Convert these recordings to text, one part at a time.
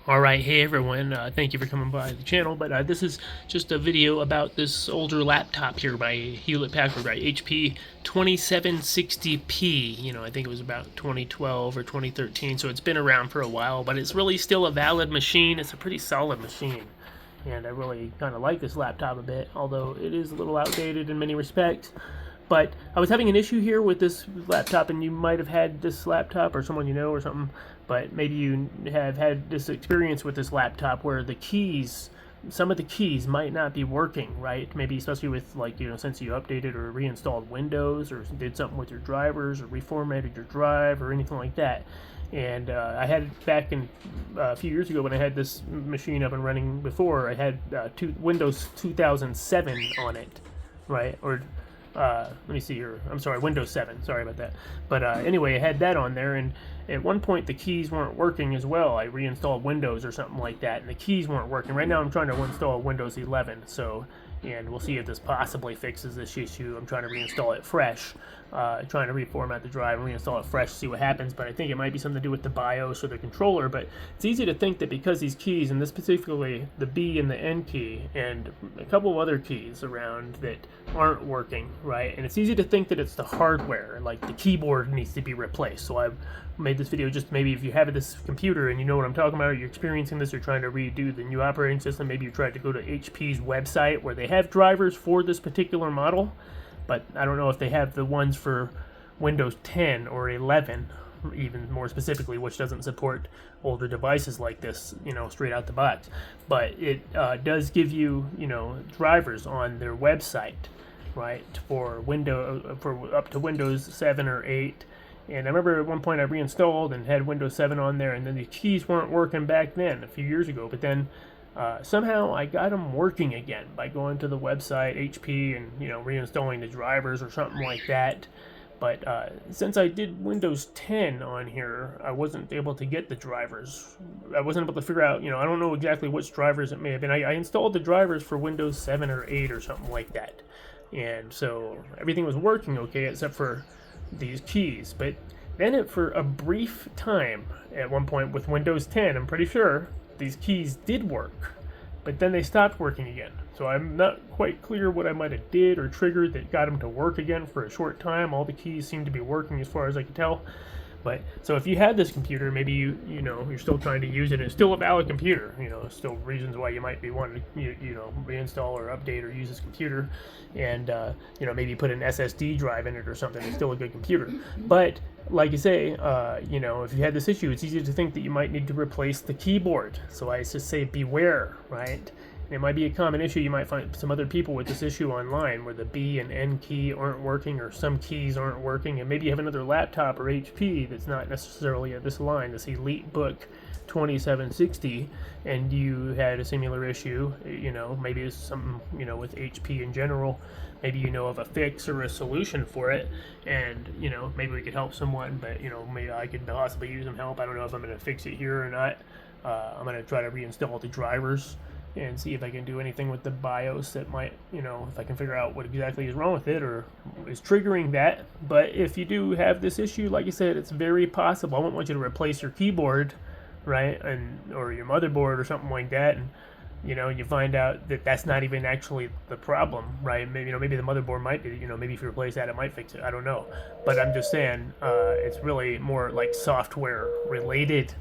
Alright, hey everyone, thank you for coming by the channel, but this is just a video about this older laptop here by Hewlett Packard, right? HP 2760p, I think it was about 2012 or 2013, so it's been around for a while, but it's really still a valid machine. It's a pretty solid machine, and I really kind of like this laptop a bit, although it is a little outdated in many respects. But I was having an issue here with this laptop, and you might have had this laptop, or someone you know or something, but maybe you have had this experience with this laptop where the keys, some of the keys might not be working, right? Maybe especially with, like, since you updated or reinstalled Windows or did something with your drivers or reformatted your drive or anything like that. And I had it back in a few years ago when I had this machine up and running before. I had Windows 2007 on it, right? Or let me see here. I'm sorry, Windows 7. Sorry about that. But anyway, I had that on there, and at one point the keys weren't working as well. I reinstalled Windows or something like that, and the keys weren't working. Right now I'm trying to install Windows 11, and we'll see if this possibly fixes this issue. I'm trying to reinstall it fresh, trying to reformat the drive and reinstall it fresh, see what happens. But I think it might be something to do with the BIOS or the controller. But it's easy to think that because these keys, and this specifically the B and the N key, and a couple of other keys around that aren't working, right? And it's easy to think that it's the hardware, like the keyboard needs to be replaced. So I've made this video just maybe if you have this computer and you know what I'm talking about, or you're experiencing this, or trying to redo the new operating system, maybe you tried to go to HP's website where they have drivers for this particular model, but I don't know if they have the ones for Windows 10 or 11, even more specifically, which doesn't support older devices like this, straight out the box. But it does give you, drivers on their website, right, for up to Windows 7 or 8. And I remember at one point I reinstalled and had Windows 7 on there, and then the keys weren't working back then, a few years ago. But then somehow I got them working again by going to the website, HP, and reinstalling the drivers or something like that. But since I did Windows 10 on here, I wasn't able to get the drivers. I wasn't able to figure out, I don't know exactly which drivers it may have been. I installed the drivers for Windows 7 or 8 or something like that. And so everything was working okay except for these keys. But then for a brief time, at one point with Windows 10, I'm pretty sure these keys did work, but then they stopped working again. So I'm not quite clear what I might have did or triggered that got them to work again for a short time. All the keys seem to be working as far as I can tell. But so if you had this computer, maybe you're still trying to use it, and it's still a valid computer. Still reasons why you might be wanting to reinstall or update or use this computer, and maybe put an SSD drive in it or something. It's still a good computer. But like you say, if you had this issue, it's easy to think that you might need to replace the keyboard. So I just say beware, right? It might be a common issue. You might find some other people with this issue online where the B and N key aren't working, or some keys aren't working, and maybe you have another laptop or HP that's not necessarily this line, this Elitebook 2760, and you had a similar issue. Maybe it's something, with HP in general. Maybe you know of a fix or a solution for it, and maybe we could help someone, but maybe I could possibly use some help. I don't know if I'm going to fix it here or not. I'm going to try to reinstall the drivers and see if I can do anything with the BIOS that might, if I can figure out what exactly is wrong with it or is triggering that. But if you do have this issue, like I said, it's very possible. I won't want you to replace your keyboard, right, or your motherboard or something like that, and you find out that that's not even actually the problem, right? Maybe maybe the motherboard might be, maybe if you replace that, it might fix it. I don't know, but I'm just saying it's really more like software related.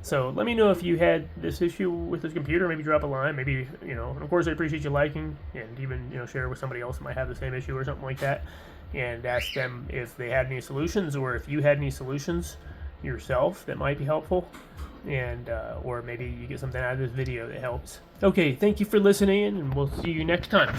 So let me know if you had this issue with this computer. Maybe drop a line. Maybe, and of course I appreciate you liking and even, share with somebody else that might have the same issue or something like that, and ask them if they had any solutions, or if you had any solutions yourself that might be helpful, and or maybe you get something out of this video that helps. Okay, thank you for listening, and we'll see you next time.